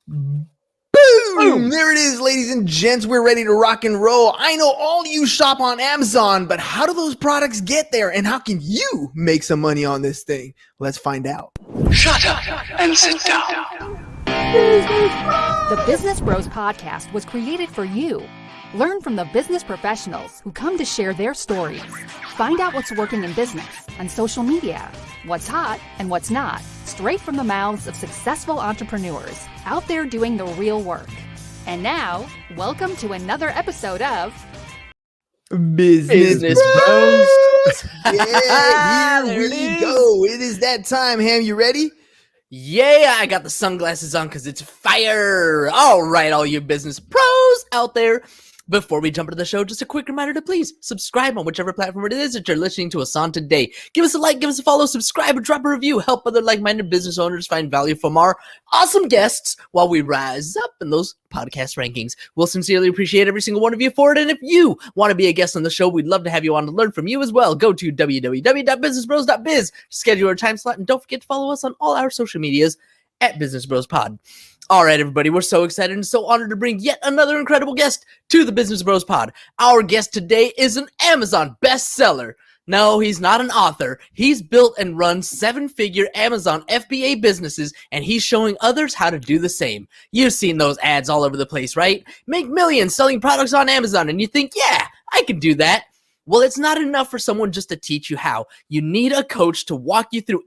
Boom! Boom. There it is, ladies and gents. We're ready to rock and roll. I know all you shop on Amazon, but how do those products get there? And how can you make some money on this thing? Let's find out. Shut up and sit down. The Business Bros Podcast was created for you. Learn from the business professionals who come to share their stories. Find out what's working in business and social media, what's hot and what's not, straight from the mouths of successful entrepreneurs out there doing the real work. And now, welcome to another episode of Business Bros. Yeah, here we go. It is that time, Ham. You ready? Yeah, I got the sunglasses on because it's fire. All right, all you business pros out there. Before we jump into the show, just a quick reminder to please subscribe on whichever platform it is that you're listening to us on today. Give us a like, give us a follow, subscribe, and drop a review. Help other like-minded business owners find value from our awesome guests while we rise up in those podcast rankings. We'll sincerely appreciate every single one of you for it. And if you want to be a guest on the show, we'd love to have you on to learn from you as well. Go to www.businessbros.biz to schedule your time slot. And don't forget to follow us on all our social medias at Business Bros Pod. All right, everybody, we're so excited and so honored to bring yet another incredible guest to the Business Bros Pod. Our guest today is an Amazon bestseller. No, he's not an author. He's built and run seven-figure Amazon FBA businesses, and he's showing others how to do the same. You've seen those ads all over the place, right? Make millions selling products on Amazon, and you think, yeah, I can do that. Well, it's not enough for someone just to teach you how. You need a coach to walk you through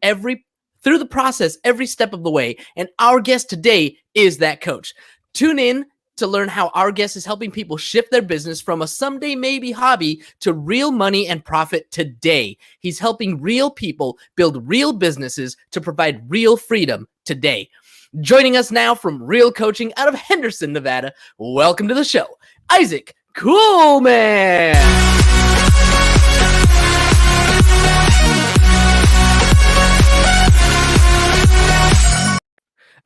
the process every step of the way, and our guest today is that coach. Tune in to learn how our guest is helping people shift their business from a someday maybe hobby to real money and profit today. He's helping real people build real businesses to provide real freedom today. Joining us now from Real Coaching out of Henderson, Nevada, welcome to the show, Isaac Kuhlman.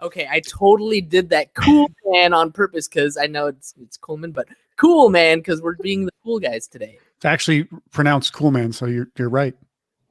Okay, I totally did that cool man on purpose because I know it's Kuhlman, but cool man because we're being the cool guys today. It's actually pronounced Kuhlman, so you're right.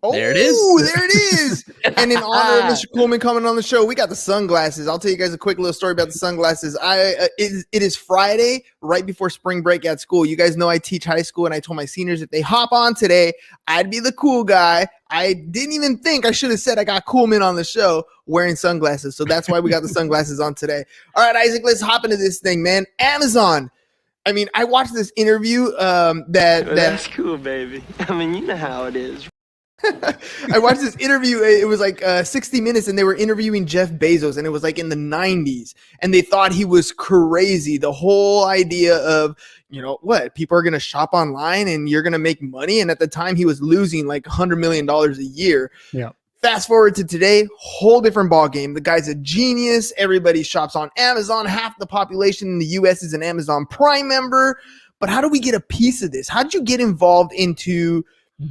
Oh, there it is. There it is. And in honor of Mr. Kuhlman coming on the show, we got the sunglasses. I'll tell you guys a quick little story about the sunglasses. It is Friday, right before spring break at school. You guys know I teach high school, and I told my seniors if they hop on today, I'd be the cool guy. I didn't even think I should have said I got Kuhlman on the show wearing sunglasses. So that's why we got the sunglasses on today. All right, Isaac, let's hop into this thing, man. Amazon. I mean, I watched this interview that's cool, baby. I mean, you know how it is. I watched this interview. It was like 60 Minutes, and they were interviewing Jeff Bezos, and it was like in the 90s, and they thought he was crazy. The whole idea of, people are going to shop online and you're going to make money. And at the time, he was losing like $100 million a year. Yeah. Fast forward to today, whole different ball game. The guy's a genius. Everybody shops on Amazon. Half the population in the U.S. is an Amazon Prime member. But how do we get a piece of this? How did you get involved into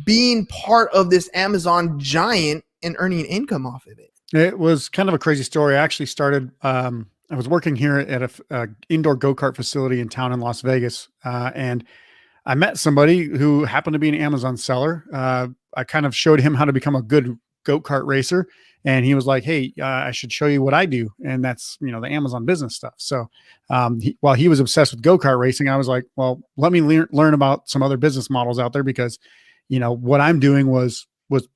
being part of this Amazon giant and earning income off of it? It was kind of a crazy story. I actually started, I was working here at a indoor go-kart facility in town in Las Vegas. And I met somebody who happened to be an Amazon seller. I kind of showed him how to become a good go-kart racer. And he was like, hey, I should show you what I do. And that's, the Amazon business stuff. So while he was obsessed with go-kart racing, I was like, well, let me learn about some other business models out there because what I'm doing was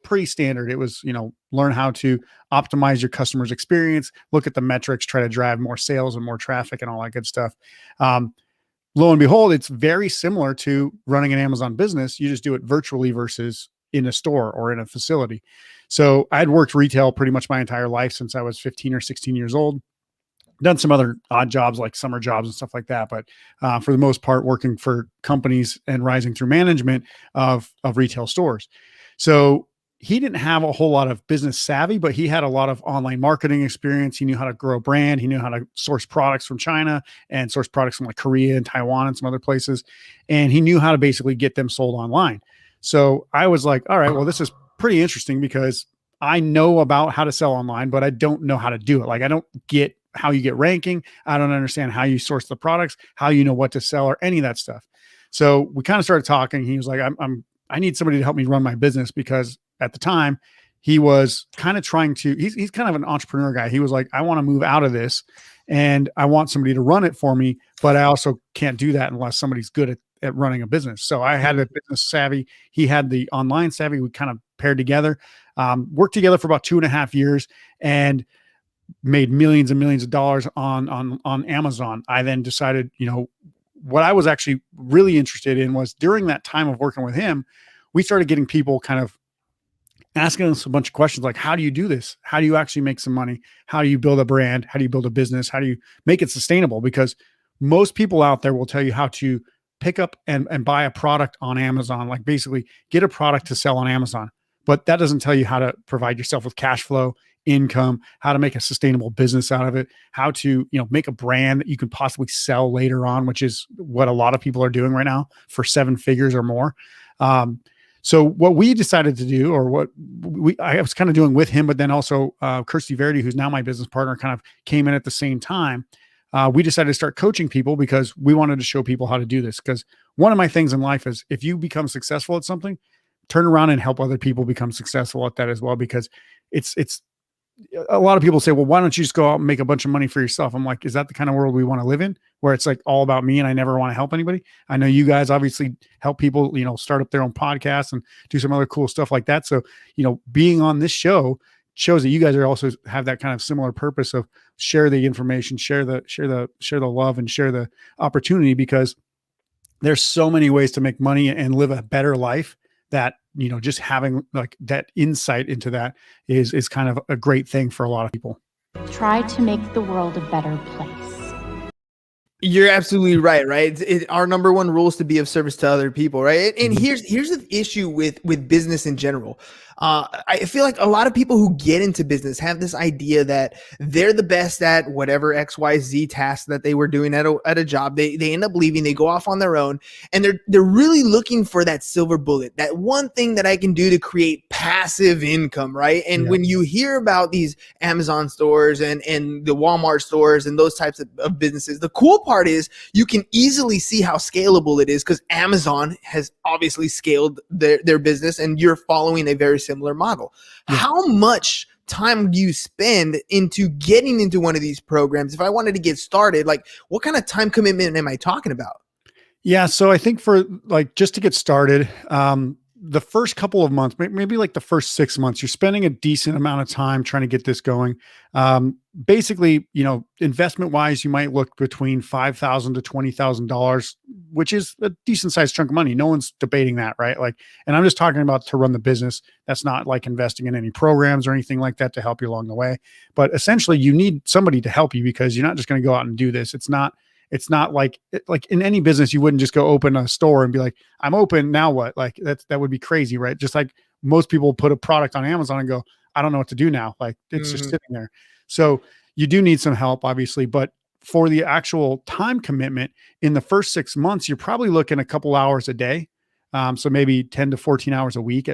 pretty standard. It was, learn how to optimize your customer's experience, look at the metrics, try to drive more sales and more traffic and all that good stuff. Lo and behold, it's very similar to running an Amazon business. You just do it virtually versus in a store or in a facility. So I'd worked retail pretty much my entire life since I was 15 or 16 years old. Done some other odd jobs like summer jobs and stuff like that. But for the most part, working for companies and rising through management of retail stores. So he didn't have a whole lot of business savvy, but he had a lot of online marketing experience. He knew how to grow a brand. He knew how to source products from China and source products from like Korea and Taiwan and some other places. And he knew how to basically get them sold online. So I was like, all right, well, this is pretty interesting because I know about how to sell online, but I don't know how to do it. Like I don't get how you get ranking. I don't understand how you source the products, how you know what to sell or any of that stuff. So we kind of started talking. He was like, I need somebody to help me run my business because at the time he was kind of trying to, he's kind of an entrepreneur guy. He was like, I want to move out of this and I want somebody to run it for me, but I also can't do that unless somebody's good at running a business. So I had a business savvy. He had the online savvy. We kind of paired together, worked together for about 2.5 years, and made millions and millions of dollars on Amazon. I then decided, what I was actually really interested in was during that time of working with him, we started getting people kind of asking us a bunch of questions like, how do you do this? How do you actually make some money? How do you build a brand? How do you build a business? How do you make it sustainable? Because most people out there will tell you how to pick up and buy a product on Amazon, like basically get a product to sell on Amazon. But that doesn't tell you how to provide yourself with cash flow, income, how to make a sustainable business out of it, how to, make a brand that you can possibly sell later on, which is what a lot of people are doing right now for 7 figures or more. So what we decided to do, or what I was kind of doing with him, but then also Kirsty Verity, who's now my business partner, kind of came in at the same time. We decided to start coaching people because we wanted to show people how to do this. Because one of my things in life is if you become successful at something, turn around and help other people become successful at that as well. Because it's a lot of people say, well, why don't you just go out and make a bunch of money for yourself? I'm like, is that the kind of world we want to live in, where it's like all about me and I never want to help anybody? I know you guys obviously help people, start up their own podcasts and do some other cool stuff like that. So, being on this show shows that you guys are also have that kind of similar purpose of share the information, share the love, and share the opportunity, because there's so many ways to make money and live a better life that, just having like that insight into that is kind of a great thing for a lot of people. Try to make the world a better place. You're absolutely right, right? Our number one rule is to be of service to other people, right? And here's the issue with business in general. I feel like a lot of people who get into business have this idea that they're the best at whatever XYZ task that they were doing at a job. They end up leaving, they go off on their own, and they're really looking for that silver bullet, that one thing that I can do to create passive income, right? And when you hear about these Amazon stores and the Walmart stores and those types of businesses, the cool part is you can easily see how scalable it is, because Amazon has obviously scaled their business, and you're following a very similar model. How much time do you spend into getting into one of these programs? If I wanted to get started, like what kind of time commitment am I talking about? Yeah. So I think for like, just to get started, the first couple of months, maybe like the first 6 months, you're spending a decent amount of time trying to get this going. Basically, investment wise, you might look between $5,000 to $20,000, which is a decent sized chunk of money. No one's debating that, right? Like, and I'm just talking about to run the business. That's not like investing in any programs or anything like that to help you along the way. But essentially, you need somebody to help you, because you're not just going to go out and do this. It's not like in any business, you wouldn't just go open a store and be like, I'm open, now what? Like that would be crazy, right? Just like most people put a product on Amazon and go, I don't know what to do now. Like it's just sitting there. So you do need some help, obviously, but for the actual time commitment in the first 6 months, you're probably looking a couple hours a day. So maybe 10 to 14 hours a week.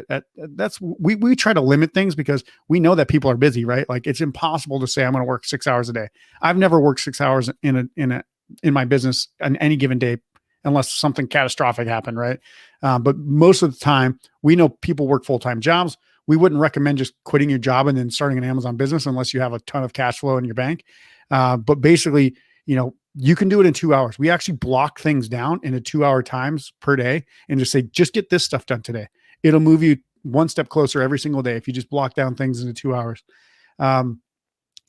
We try to limit things because we know that people are busy, right? Like it's impossible to say I'm going to work 6 hours a day. I've never worked 6 hours in my business on any given day, unless something catastrophic happened. Right. But most of the time we know people work full-time jobs. We wouldn't recommend just quitting your job and then starting an Amazon business unless you have a ton of cash flow in your bank. But basically, you can do it in 2 hours. We actually block things down into 2 hour times per day and just say, just get this stuff done today. It'll move you one step closer every single day if you just block down things into 2 hours. And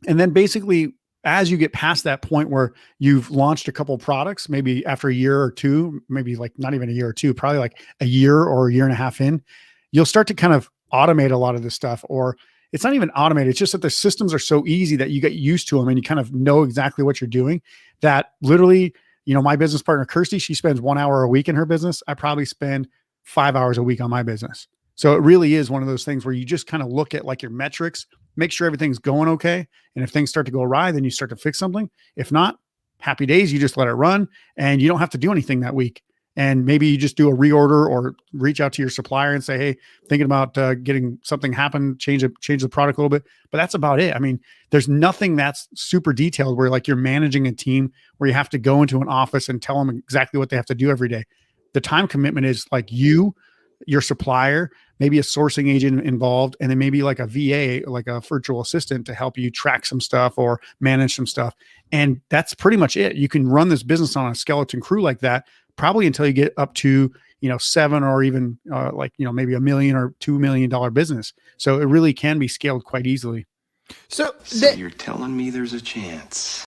then basically, as you get past that point where you've launched a couple of products, maybe after a year or two, maybe like not even a year or two, probably like a year or a year and a half in, you'll start to kind of automate a lot of this stuff. Or it's not even automated. It's just that the systems are so easy that you get used to them and you kind of know exactly what you're doing, that literally, my business partner, Kirsty, she spends 1 hour a week in her business. I probably spend 5 hours a week on my business. So it really is one of those things where you just kind of look at like your metrics, make sure everything's going okay. And if things start to go awry, then you start to fix something. If not, happy days, you just let it run and you don't have to do anything that week. And maybe you just do a reorder or reach out to your supplier and say, hey, thinking about getting something happen, change the product a little bit. But that's about it. I mean, there's nothing that's super detailed where like you're managing a team where you have to go into an office and tell them exactly what they have to do every day. The time commitment is like your supplier, maybe a sourcing agent involved, and then maybe like a VA, like a virtual assistant to help you track some stuff or manage some stuff. And that's pretty much it. You can run this business on a skeleton crew like that, probably until you get up to, 7 or even maybe $1 million or $2 million business. So it really can be scaled quite easily. So you're telling me there's a chance?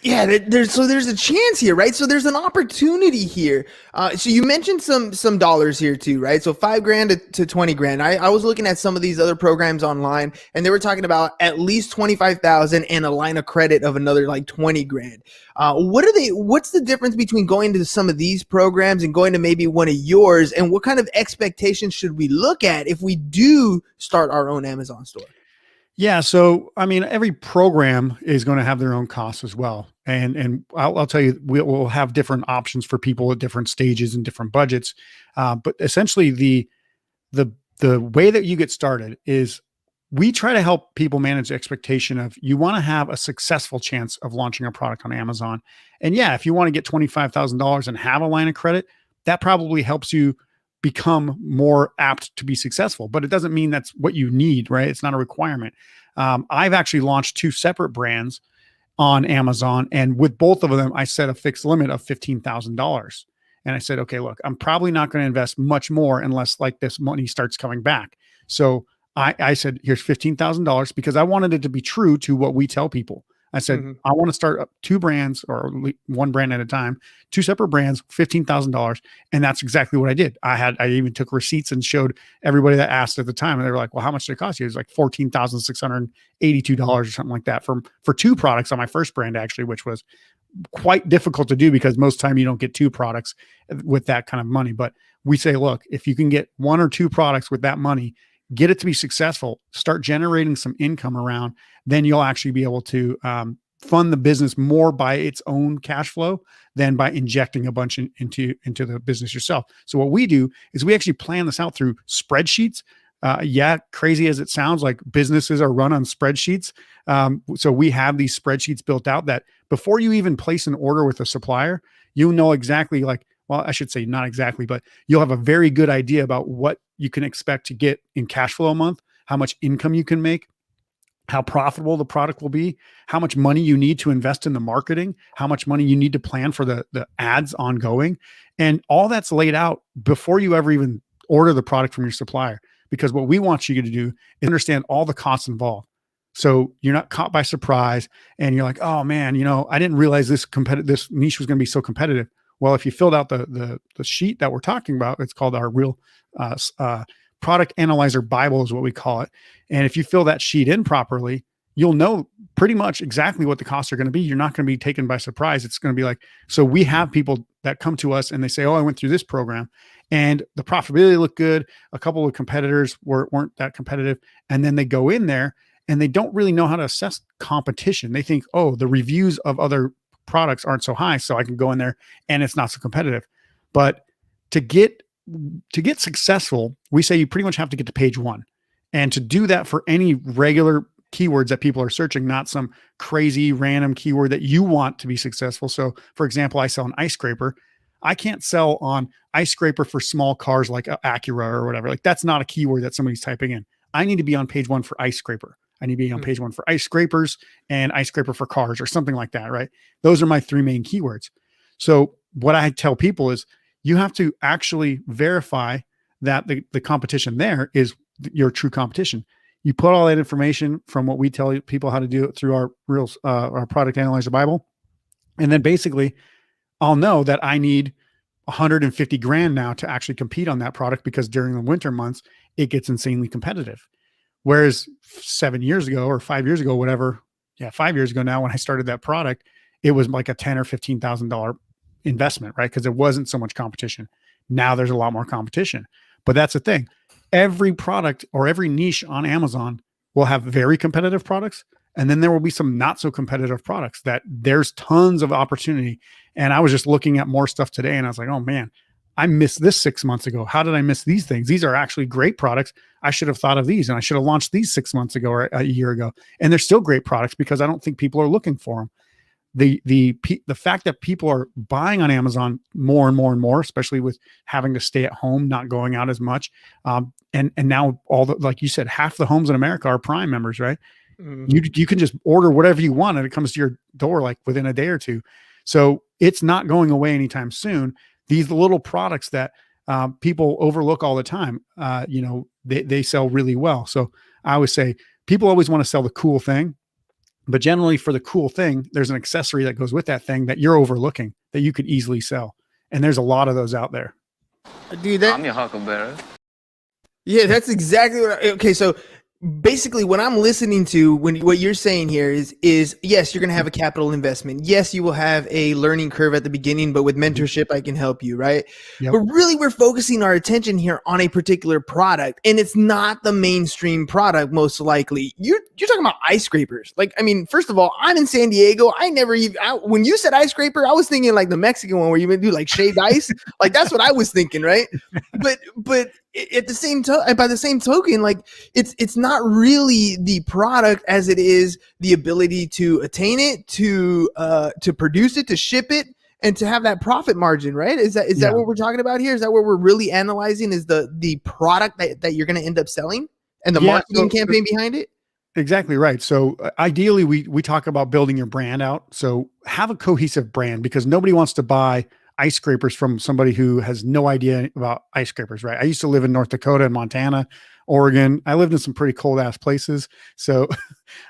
Yeah, there's a chance here, right? So there's an opportunity here. So you mentioned some dollars here too, right? So $5,000 to 20 grand. I was looking at some of these other programs online, and they were talking about at least 25,000 and a line of credit of another like 20 grand. What's the difference between going to some of these programs and going to maybe one of yours? And what kind of expectations should we look at if we do start our own Amazon store? Yeah. So, I mean, every program is going to have their own costs as well. And I'll tell you, we'll have different options for people at different stages and different budgets. But essentially the way that you get started is we try to help people manage the expectation of you want to have a successful chance of launching a product on Amazon. And yeah, if you want to get $25,000 and have a line of credit, that probably helps you become more apt to be successful, but it doesn't mean that's what you need, right? It's not a requirement. I've actually launched 2 separate brands on Amazon, and with both of them, I set a fixed limit of $15,000. And I said, okay, look, I'm probably not going to invest much more unless like this money starts coming back. So I said, here's $15,000 because I wanted it to be true to what we tell people. I said, I want to start up 2 brands or one brand at a time, 2 separate brands, $15,000. And that's exactly what I did. I even took receipts and showed everybody that asked at the time. And they were like, well, how much did it cost you? It was like $14,682 or something like that for 2 products on my first brand, actually, which was quite difficult to do because most time you don't get 2 products with that kind of money. But we say, look, if you can get 1 or 2 products with that money, get it to be successful, start generating some income around, then you'll actually be able to fund the business more by its own cash flow than by injecting a bunch into the business yourself. So what we do is we actually plan this out through spreadsheets. Crazy as it sounds, like businesses are run on spreadsheets. So we have these spreadsheets built out that before you even place an order with a supplier, you know exactly I should say not exactly, but you'll have a very good idea about what you can expect to get in cash flow a month, how much income you can make, how profitable the product will be, how much money you need to invest in the marketing, how much money you need to plan for the ads ongoing. And all that's laid out before you ever even order the product from your supplier. Because what we want you to do is understand all the costs involved. So you're not caught by surprise and you're like, oh man, I didn't realize this niche was going to be so competitive. Well, if you filled out the sheet that we're talking about, it's called our real product analyzer Bible is what we call it. And if you fill that sheet in properly, you'll know pretty much exactly what the costs are going to be. You're not going to be taken by surprise. It's going to be like, so we have people that come to us and they say, oh, I went through this program and the profitability looked good. A couple of competitors weren't that competitive. And then they go in there and they don't really know how to assess competition. They think, oh, the reviews of other products aren't so high, so I can go in there and it's not so competitive. But to get successful, we say you pretty much have to get to page 1. And to do that for any regular keywords that people are searching, not some crazy random keyword that you want to be successful. So for example, I sell an ice scraper. I can't sell on ice scraper for small cars like Acura or whatever. Like that's not a keyword that somebody's typing in. I need to be on page 1 for ice scraper. I need to be on page 1 for ice scrapers and ice scraper for cars or something like that, right? Those are my 3 main keywords. So what I tell people is you have to actually verify that the competition there is your true competition. You put all that information from what we tell people how to do it through our product analyzer Bible. And then basically I'll know that I need 150 grand now to actually compete on that product because during the winter months, it gets insanely competitive. Whereas 7 years ago or 5 years ago, whatever, 5 years ago now, when I started that product, it was like a $10,000 or $15,000 investment, right? Because there wasn't so much competition. Now there's a lot more competition. But that's the thing. Every product or every niche on Amazon will have very competitive products. And then there will be some not so competitive products that there's tons of opportunity. And I was just looking at more stuff today and I was like, oh man, I missed this 6 months ago. How did I miss these things? These are actually great products. I should have thought of these and I should have launched these 6 months ago or a year ago. And they're still great products because I don't think people are looking for them. the fact that people are buying on Amazon more and more and more, especially with having to stay at home, not going out as much. And now like you said, half the homes in America are Prime members, right? You can just order whatever you want and it comes to your door like within a day or two. So it's not going away anytime soon. These little products that people overlook all the time, they sell really well. So I always say people always want to sell the cool thing, but generally for the cool thing, there's an accessory that goes with that thing that you're overlooking that you could easily sell. And there's a lot of those out there. Dude, I'm your huckleberry. yeah, that's exactly okay. So basically what I'm listening to what you're saying here is yes, you're going to have a capital investment. Yes, you will have a learning curve at the beginning, but with mentorship, I can help you. Right. Yep. But really we're focusing our attention here on a particular product, and it's not the mainstream product. Most likely you're talking about ice scrapers. Like, I mean, first of all, I'm in San Diego. When you said ice scraper, I was thinking like the Mexican one where you do like shaved ice. Like that's what I was thinking. Right. But at the same time, by the same token, like it's not really the product as it is the ability to attain it, to produce it, to ship it, and to have that profit margin, right? Is that what we're talking about here? Is that what we're really analyzing? Is the product that you're going to end up selling and the marketing campaign behind it? Exactly right. So ideally, we talk about building your brand out. So have a cohesive brand, because nobody wants to buy ice scrapers from somebody who has no idea about ice scrapers, right? I used to live in North Dakota and Montana, Oregon. I lived in some pretty cold ass places. So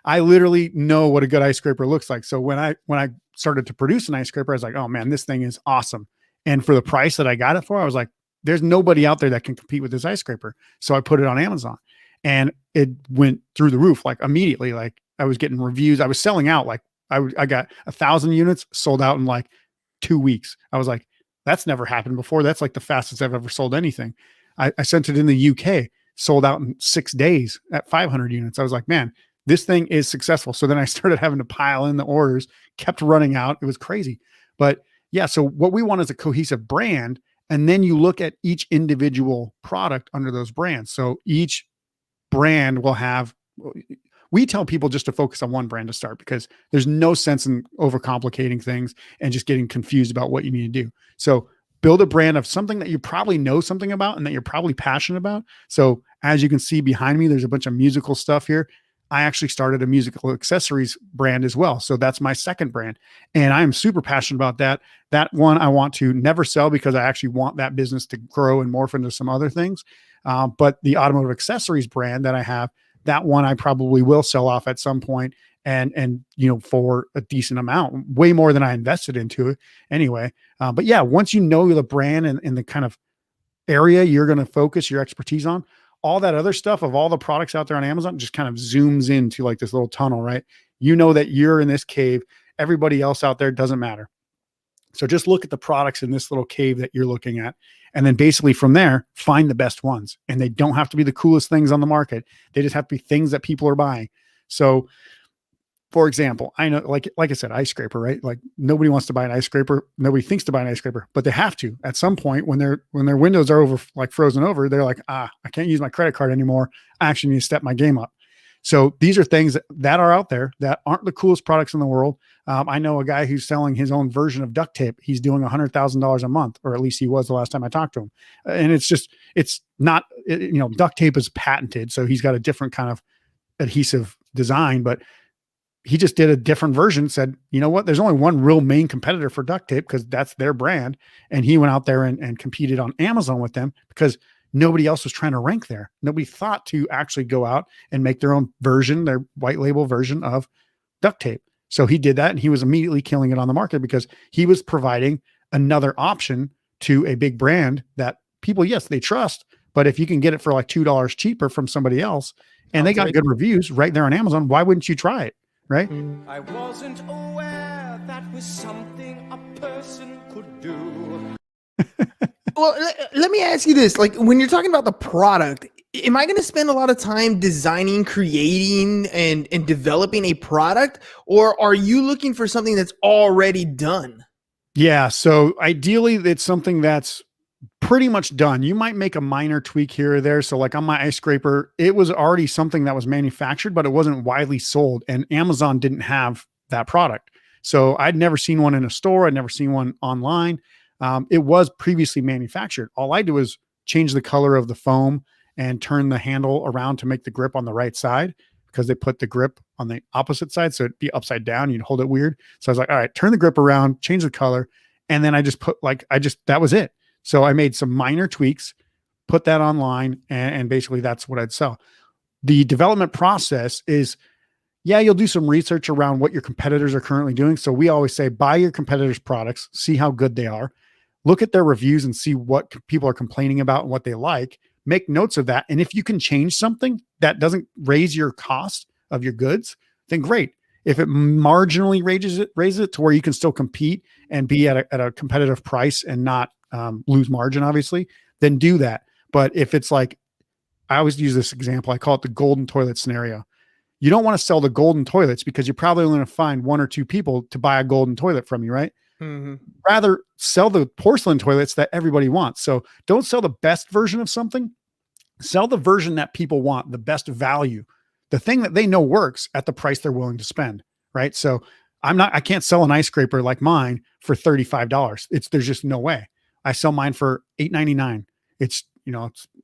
I literally know what a good ice scraper looks like. So when I started to produce an ice scraper, I was like, oh man, this thing is awesome. And for the price that I got it for, I was like, there's nobody out there that can compete with this ice scraper. So I put it on Amazon and it went through the roof, like immediately. Like I was getting reviews. I was selling out. Like I got 1,000 units sold out in like 2 weeks. I was like, that's never happened before. That's like the fastest I've ever sold anything. I sent it in the UK, sold out in 6 days at 500 units. I was like, man, this thing is successful. So then I started having to pile in the orders, kept running out. It was crazy. But yeah, so what we want is a cohesive brand. And then you look at each individual product under those brands. So each brand will have, we tell people just to focus on one brand to start, because there's no sense in overcomplicating things and just getting confused about what you need to do. So build a brand of something that you probably know something about and that you're probably passionate about. So as you can see behind me, there's a bunch of musical stuff here. I actually started a musical accessories brand as well. So that's my second brand. And I am super passionate about that. That one I want to never sell, because I actually want that business to grow and morph into some other things. But the automotive accessories brand that I have, that one I probably will sell off at some point, and for a decent amount, way more than I invested into it anyway. But yeah, once you know the brand and the kind of area you're going to focus your expertise on, all that other stuff of all the products out there on Amazon just kind of zooms into like this little tunnel, right? You know that you're in this cave. Everybody else out there doesn't matter. So just look at the products in this little cave that you're looking at. And then basically from there, find the best ones. And they don't have to be the coolest things on the market. They just have to be things that people are buying. So for example, I know, like I said, ice scraper, right? Like nobody wants to buy an ice scraper. Nobody thinks to buy an ice scraper, but they have to at some point when their windows are frozen over, they're like, I can't use my credit card anymore. I actually need to step my game up. So these are things that are out there that aren't the coolest products in the world. I know a guy who's selling his own version of duct tape. He's doing $100,000 a month, or at least he was the last time I talked to him. And it's not, duct tape is patented. So he's got a different kind of adhesive design, but he just did a different version, said, you know what, there's only one real main competitor for duct tape because that's their brand. And he went out there and competed on Amazon with them because nobody else was trying to rank there. Nobody thought to actually go out and make their own version, their white label version of duct tape. So he did that, and he was immediately killing it on the market because he was providing another option to a big brand that people, yes, they trust, but if you can get it for like $2 cheaper from somebody else and they got good reviews right there on Amazon, why wouldn't you try it? Right? I wasn't aware that was something a person could do. Well, let me ask you this. Like, when you're talking about the product, am I going to spend a lot of time designing, creating, and developing a product? Or are you looking for something that's already done? Yeah. So ideally, it's something that's pretty much done. You might make a minor tweak here or there. So like on my ice scraper, it was already something that was manufactured, but it wasn't widely sold. And Amazon didn't have that product. So I'd never seen one in a store. I'd never seen one online. It was previously manufactured. All I do is change the color of the foam and turn the handle around to make the grip on the right side, because they put the grip on the opposite side. So it'd be upside down. You'd hold it weird. So I was like, all right, turn the grip around, change the color. And then I just put that was it. So I made some minor tweaks, put that online, and basically that's what I'd sell. The development process is, yeah, you'll do some research around what your competitors are currently doing. So we always say, buy your competitors' products, see how good they are, look at their reviews and see what people are complaining about and what they like, make notes of that. And if you can change something that doesn't raise your cost of your goods, then great. If it marginally raises it to where you can still compete and be at a competitive price and not lose margin, obviously, then do that. But if it's like, I always use this example, I call it the golden toilet scenario. You don't want to sell the golden toilets because you're probably only going to find one or two people to buy a golden toilet from you, right? Mm-hmm. Rather sell the porcelain toilets that everybody wants. So don't sell the best version of something. Sell the version that people want, the best value, the thing that they know works at the price they're willing to spend, right? So I can't sell an ice scraper like mine for $35. There's just no way. I sell mine for $8.99. It's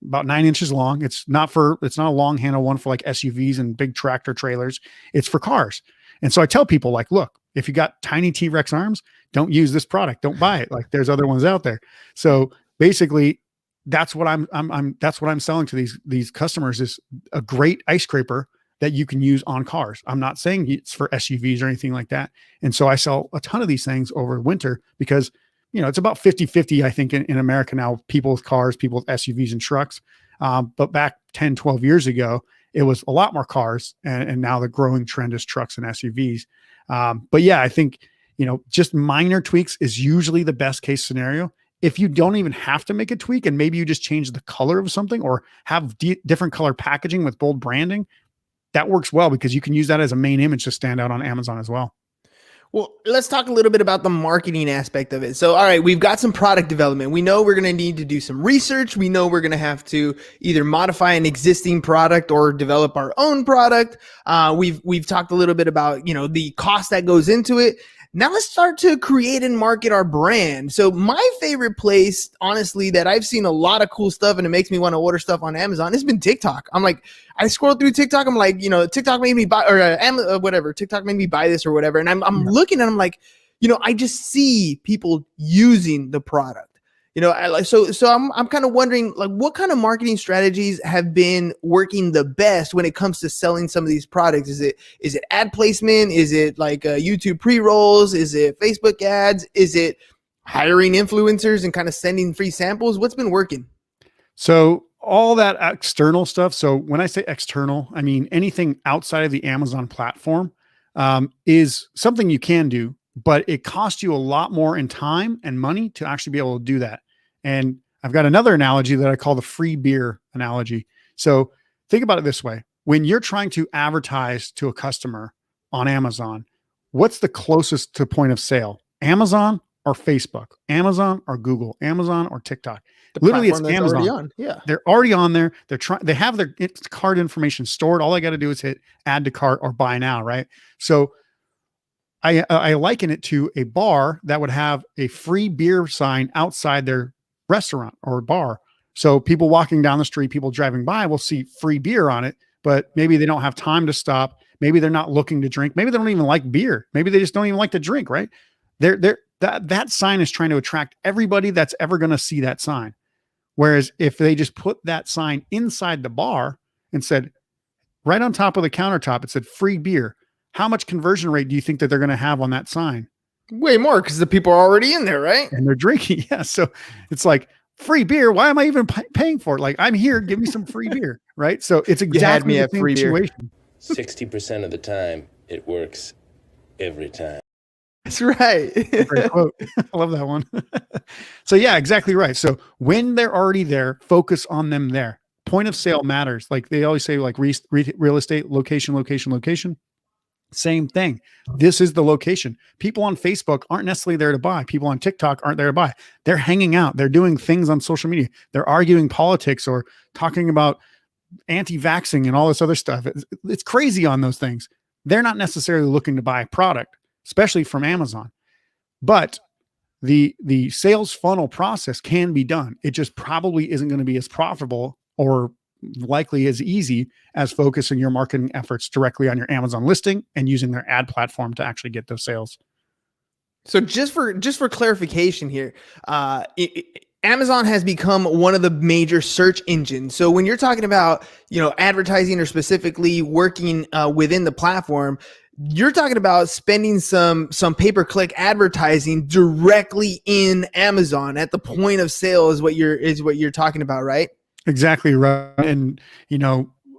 about 9 inches long. It's not a long handle one for like SUVs and big tractor trailers. It's for cars. And so I tell people, like, look, if you got tiny T-Rex arms, don't use this product. Don't buy it. Like, there's other ones out there. So basically that's what I'm selling to these customers, is a great ice scraper that you can use on cars. I'm not saying it's for SUVs or anything like that. And so I sell a ton of these things over winter because, it's about 50-50, I think, in America now, people with cars, people with SUVs and trucks. But back 10, 12 years ago, it was a lot more cars. And now the growing trend is trucks and SUVs. But yeah, I think, just minor tweaks is usually the best case scenario. If you don't even have to make a tweak and maybe you just change the color of something or have different color packaging with bold branding, that works well because you can use that as a main image to stand out on Amazon as well. Well, let's talk a little bit about the marketing aspect of it. So, all right, we've got some product development. We know we're going to need to do some research. We know we're going to have to either modify an existing product or develop our own product. We've talked a little bit about, the cost that goes into it. Now let's start to create and market our brand. So my favorite place, honestly, that I've seen a lot of cool stuff and it makes me want to order stuff on Amazon has been TikTok. I'm like, I scroll through TikTok. I'm like, TikTok made me buy, or whatever. TikTok made me buy this or whatever. And I'm looking and I'm like, I just see people using the product. I'm kind of wondering, like, what kind of marketing strategies have been working the best when it comes to selling some of these products? Is it ad placement? Is it like YouTube pre-rolls? Is it Facebook ads? Is it hiring influencers and kind of sending free samples? What's been working? So all that external stuff. So when I say external, I mean anything outside of the Amazon platform is something you can do, but it costs you a lot more in time and money to actually be able to do that. And I've got another analogy that I call the free beer analogy. So think about it this way. When you're trying to advertise to a customer on Amazon, what's the closest to point of sale? Amazon or Facebook? Amazon or Google? Amazon or TikTok? Literally, it's Amazon. Yeah, they're already on there. They have their card information stored. All I got to do is hit add to cart or buy now, right? So I liken it to a bar that would have a free beer sign outside their restaurant or bar. So people walking down the street, people driving by will see free beer on it, but maybe they don't have time to stop. Maybe they're not looking to drink. Maybe they don't even like beer. Maybe they just don't even like to drink, right? That sign is trying to attract everybody that's ever going to see that sign. Whereas if they just put that sign inside the bar and said, right on top of the countertop, it said free beer, how much conversion rate do you think that they're going to have on that sign? Way more, because the people are already in there, right? And they're drinking. Yeah. So it's like, free beer. Why am I even paying for it? Like, I'm here. Give me some free beer. Right. So it's exactly the same situation. 60% of the time, it works every time. That's right. Great quote. I love that one. So yeah, exactly right. So when they're already there, focus on them there. Point of sale matters. Like they always say, like real estate, location. Same thing. This is the location. People on Facebook aren't necessarily there to buy. People on TikTok aren't there to buy. They're hanging out. They're doing things on social media. They're arguing politics or talking about anti-vaxxing and all this other stuff. It's crazy on those things. They're not necessarily looking to buy a product. especially from Amazon. But the sales funnel process can be done. It just probably isn't going to be as profitable or likely as easy as focusing your marketing efforts directly on your Amazon listing and using their ad platform to actually get those sales. So just for clarification here, Amazon has become one of the major search engines. So when you're talking about, advertising or specifically working within the platform, you're talking about spending some pay-per-click advertising directly in Amazon at the point of sale is what you're talking about, right? Exactly right. And,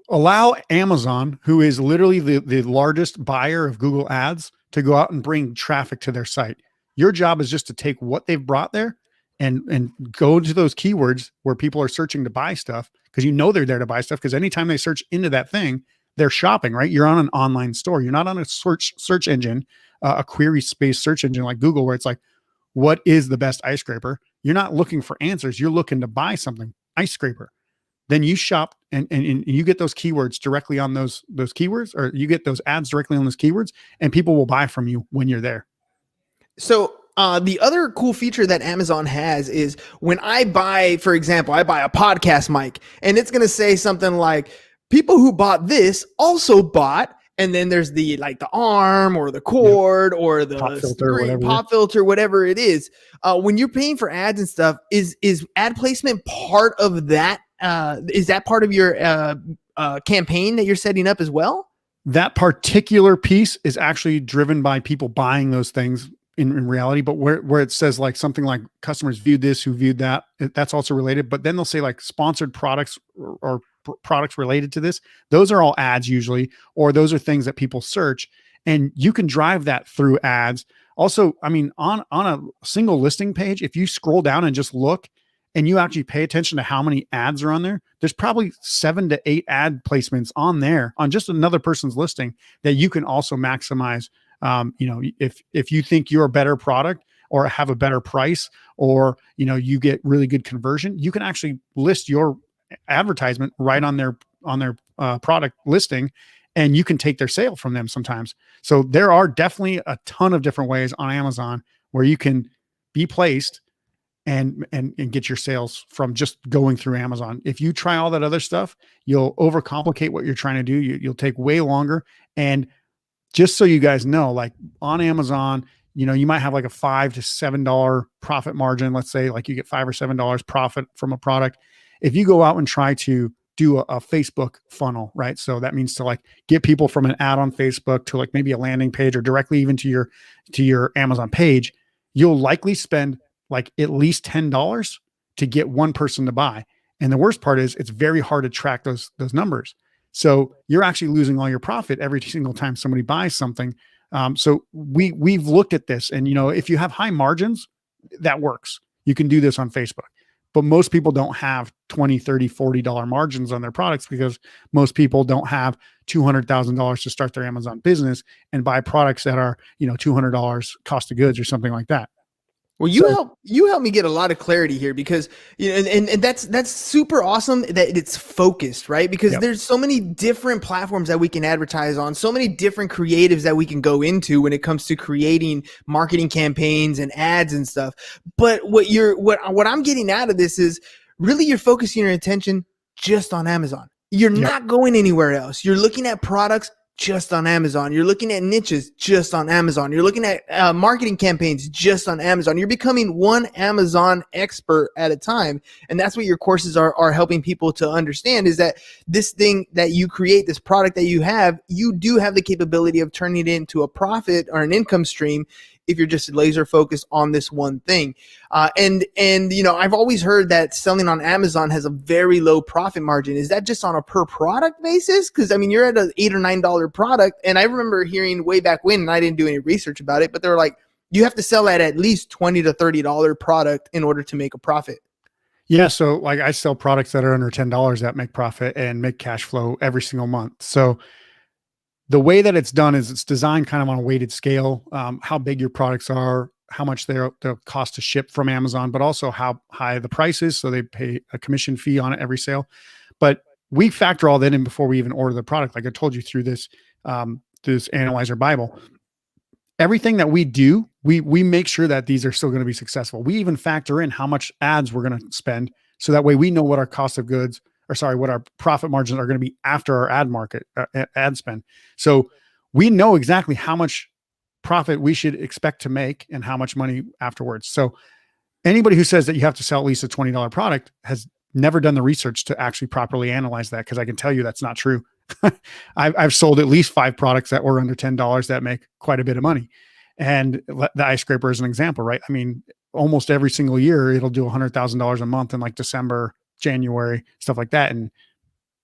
allow Amazon, who is literally the largest buyer of Google ads, to go out and bring traffic to their site. Your job is just to take what they've brought there and go to those keywords where people are searching to buy stuff, because they're there to buy stuff, because anytime they search into that thing, they're shopping, right? You're on an online store. You're not on a search engine, a query-based search engine like Google, where it's like, what is the best ice scraper? You're not looking for answers. You're looking to buy something, ice scraper. Then you shop and you get those keywords directly on those keywords, or you get those ads directly on those keywords, and people will buy from you when you're there. So the other cool feature that Amazon has is when I buy, for example, I buy a podcast mic, and it's going to say something like, people who bought this also bought, and then there's the arm or the cord or the pop filter, whatever it is. When you're paying for ads and stuff, is ad placement part of that? Is that part of your campaign that you're setting up as well? That particular piece is actually driven by people buying those things in reality, but where it says something like customers viewed this, who viewed that, that's also related. But then they'll say sponsored products or products related to this. Those are all ads usually, or those are things that people search, and you can drive that through ads. Also, on a single listing page, if you scroll down and just look and you actually pay attention to how many ads are on there, there's probably 7 to 8 ad placements on there on just another person's listing that you can also maximize. If you think you're a better product or have a better price, or, you get really good conversion, you can actually list your advertisement right on their product listing, and you can take their sale from them sometimes. So there are definitely a ton of different ways on Amazon where you can be placed and get your sales from just going through Amazon. If you try all that other stuff, you'll overcomplicate what you're trying to do. You'll take way longer. And just so you guys know, on Amazon, you might have a $5 to $7 profit margin. Let's say you get $5 or $7 profit from a product. If you go out and try to do a Facebook funnel, right? So that means to get people from an ad on Facebook to maybe a landing page, or directly even to your Amazon page, you'll likely spend at least $10 to get one person to buy. And the worst part is it's very hard to track those numbers. So you're actually losing all your profit every single time somebody buys something. So we've looked at this, and if you have high margins, that works. You can do this on Facebook. But most people don't have $20, $30, $40 margins on their products, because most people don't have $200,000 to start their Amazon business and buy products that are, $200 cost of goods or something like that. Well, you help me get a lot of clarity here, because and that's super awesome that it's focused, right? Because there's so many different platforms that we can advertise on, so many different creatives that we can go into when it comes to creating marketing campaigns and ads and stuff. But what I'm getting out of this is really you're focusing your attention just on Amazon. You're not going anywhere else. You're looking at products just on Amazon. You're looking at niches just on Amazon. You're looking at marketing campaigns just on Amazon. You're becoming one Amazon expert at a time. And that's what your courses are helping people to understand, is that this thing that you create, this product that you do have the capability of turning it into a profit or an income stream if you're just laser focused on this one thing. And I've always heard that selling on Amazon has a very low profit margin. Is that just on a per product basis? Because you're at an $8 or $9 product, and I remember hearing way back when, and I didn't do any research about it, but they were like, you have to sell at least $20 to $30 product in order to make a profit. Yeah. So I sell products that are under $10 that make profit and make cash flow every single month. So the way that it's done is it's designed kind of on a weighted scale, how big your products are, how much they'll cost to ship from Amazon, but also how high the price is. So they pay a commission fee on it every sale. But we factor all that in before we even order the product. Like I told you through this Analyzer Bible, everything that we do, we make sure that these are still going to be successful. We even factor in how much ads we're going to spend. So that way we know what our cost of goods, what our profit margins are going to be after our ad spend. So we know exactly how much profit we should expect to make and how much money afterwards. So anybody who says that you have to sell at least a $20 product has never done the research to actually properly analyze that, because I can tell you that's not true. I've sold at least 5 products that were under $10 that make quite a bit of money. And the ice scraper is an example, right? I mean, almost every single year it'll do $100,000 a month in like December, January, stuff like that. And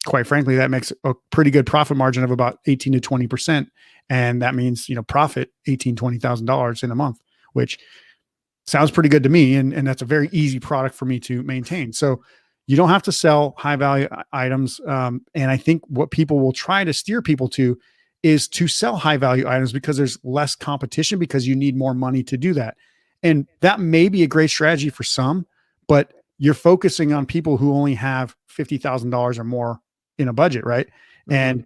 quite frankly, that makes a pretty good profit margin of about 18 to 20%. And that means, profit $18,000, $20,000 in a month, which sounds pretty good to me. And that's a very easy product for me to maintain. So you don't have to sell high value items. And I think what people will try to steer people to is to sell high value items because there's less competition, because you need more money to do that. And that may be a great strategy for some, but you're focusing on people who only have $50,000 or more in a budget, right? Mm-hmm. And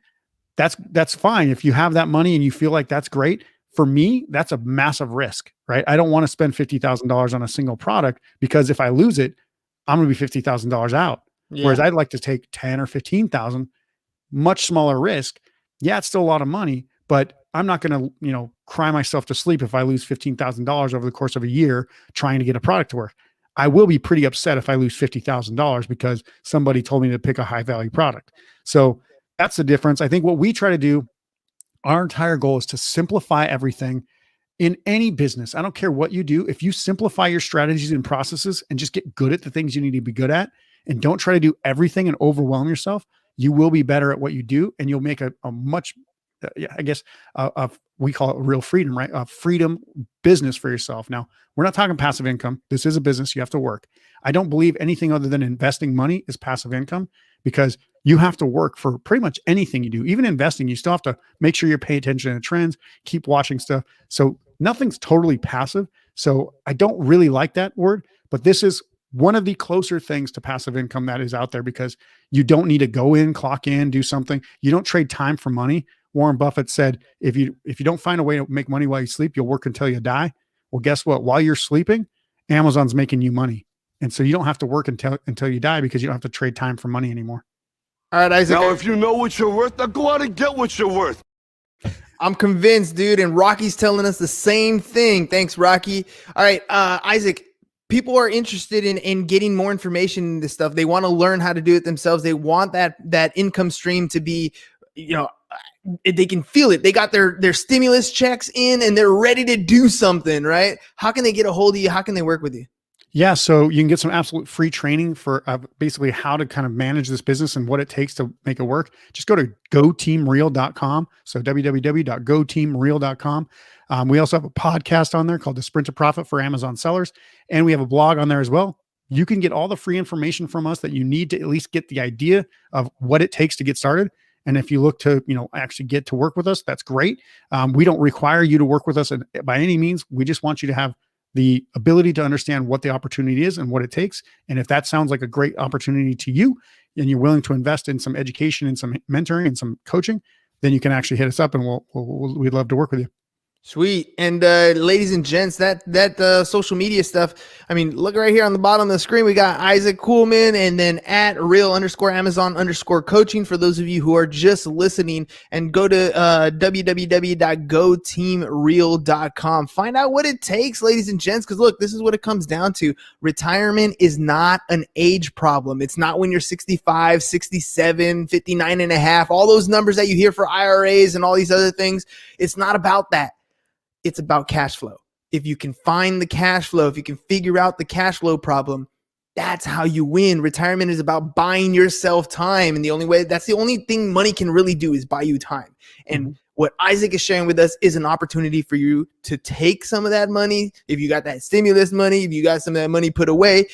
that's fine. If you have that money and you feel like that's great, for me, that's a massive risk, right? I don't want to spend $50,000 on a single product, because if I lose it, I'm going to be $50,000 out. Yeah. Whereas I'd like to take 10 or 15,000, much smaller risk. Yeah, it's still a lot of money, but I'm not going to, cry myself to sleep if I lose $15,000 over the course of a year trying to get a product to work. I will be pretty upset if I lose $50,000 because somebody told me to pick a high value product. So that's the difference. I think what we try to do, our entire goal is to simplify everything in any business. I don't care what you do. If you simplify your strategies and processes and just get good at the things you need to be good at, and don't try to do everything and overwhelm yourself, you will be better at what you do. And you'll make a much, we call it real freedom, right? A freedom business for yourself. Now, we're not talking passive income. This is a business. You have to work. I don't believe anything other than investing money is passive income, because you have to work for pretty much anything you do. Even investing, you still have to make sure you're paying attention to trends, keep watching stuff. So nothing's totally passive. So I don't really like that word, but this is one of the closer things to passive income that is out there, because you don't need to go in, clock in, do something. You don't trade time for money. Warren Buffett said, if you don't find a way to make money while you sleep, you'll work until you die. Well, guess what? While you're sleeping, Amazon's making you money. And so you don't have to work until you die, because you don't have to trade time for money anymore. All right, Isaac. Now, if you know what you're worth, now go out and get what you're worth. I'm convinced, dude. And Rocky's telling us the same thing. Thanks, Rocky. All right, Isaac, people are interested in getting more information in this stuff. They want to learn how to do it themselves. They want that income stream to be, they can feel it. They got their stimulus checks in and they're ready to do something, right? How can they get a hold of you? How can they work with you? Yeah, so you can get some absolute free training for basically how to kind of manage this business and what it takes to make it work. Just go to goteamreal.com. So www.goteamreal.com. We also have a podcast on there called The Sprint to Profit for Amazon sellers. And we have a blog on there as well. You can get all the free information from us that you need to at least get the idea of what it takes to get started. And if you look to, actually get to work with us, that's great. We don't require you to work with us by any means. We just want you to have the ability to understand what the opportunity is and what it takes. And if that sounds like a great opportunity to you and you're willing to invest in some education and some mentoring and some coaching, then you can actually hit us up and we'd love to work with you. Sweet. And ladies and gents, that social media stuff, I mean, look right here on the bottom of the screen, we got Isaac Kuhlman, and then at real_Amazon_coaching for those of you who are just listening, and go to www.goteamreal.com. Find out what it takes, ladies and gents, because look, this is what it comes down to. Retirement is not an age problem. It's not when you're 65, 67, 59 and a half, all those numbers that you hear for IRAs and all these other things. It's not about that. It's about cash flow. If you can find the cash flow, if you can figure out the cash flow problem, that's how you win. Retirement is about buying yourself time. And that's the only thing money can really do is buy you time. And what Isaac is sharing with us is an opportunity for you to take some of that money. If you got that stimulus money, if you got some of that money put away,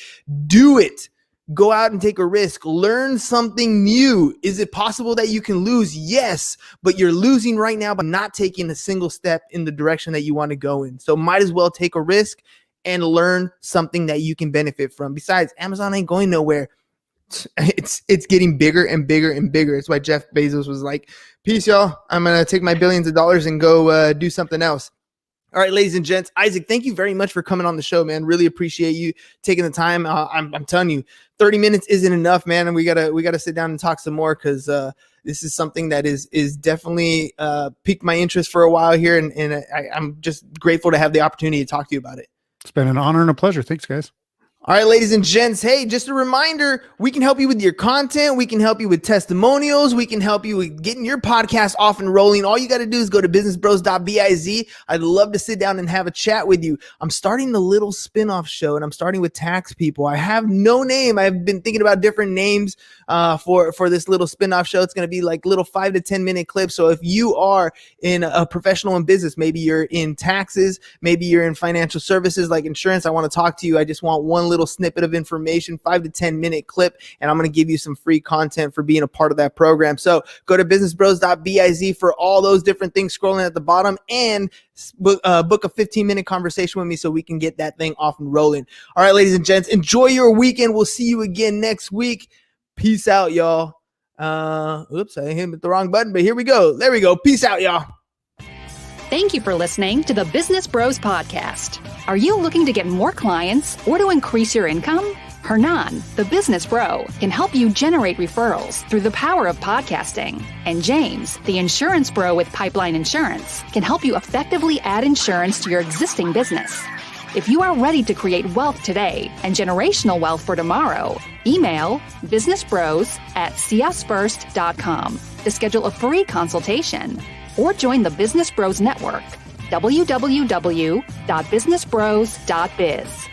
do it. Go out and take a risk. Learn something new. Is it possible that you can lose? Yes, but you're losing right now by not taking a single step in the direction that you want to go in. So might as well take a risk and learn something that you can benefit from. Besides, Amazon ain't going nowhere. It's getting bigger and bigger and bigger. That's why Jeff Bezos was like, peace, y'all. I'm going to take my billions of dollars and go do something else. All right, ladies and gents, Isaac, thank you very much for coming on the show, man. Really appreciate you taking the time. I'm telling you, 30 minutes isn't enough, man. And we gotta sit down and talk some more, because this is something that is definitely piqued my interest for a while here. And I'm just grateful to have the opportunity to talk to you about it. It's been an honor and a pleasure. Thanks, guys. All right, ladies and gents. Hey, just a reminder, we can help you with your content. We can help you with testimonials. We can help you with getting your podcast off and rolling. All you got to do is go to businessbros.biz. I'd love to sit down and have a chat with you. I'm starting the little spinoff show, and I'm starting with tax people. I have no name. I've been thinking about different names for this little spinoff show. It's going to be like little 5 to 10 minute clips. So if you are in a professional in business, maybe you're in taxes, maybe you're in financial services like insurance, I want to talk to you. I just want one little snippet of information, 5 to 10 minute clip, and I'm going to give you some free content for being a part of that program. So go to businessbros.biz for all those different things scrolling at the bottom, and book a 15-minute conversation with me so we can get that thing off and rolling. All right, ladies and gents, enjoy your weekend. We'll see you again next week. Peace out, y'all. Oops, I hit the wrong button, but here we go. There we go. Peace out, y'all. Thank you for listening to the Business Bros Podcast. Are you looking to get more clients or to increase your income? Hernan, the business bro, can help you generate referrals through the power of podcasting. And James, the insurance bro with Pipeline Insurance, can help you effectively add insurance to your existing business. If you are ready to create wealth today and generational wealth for tomorrow, email businessbros@csfirst.com to schedule a free consultation, or join the Business Bros Network, www.businessbros.biz.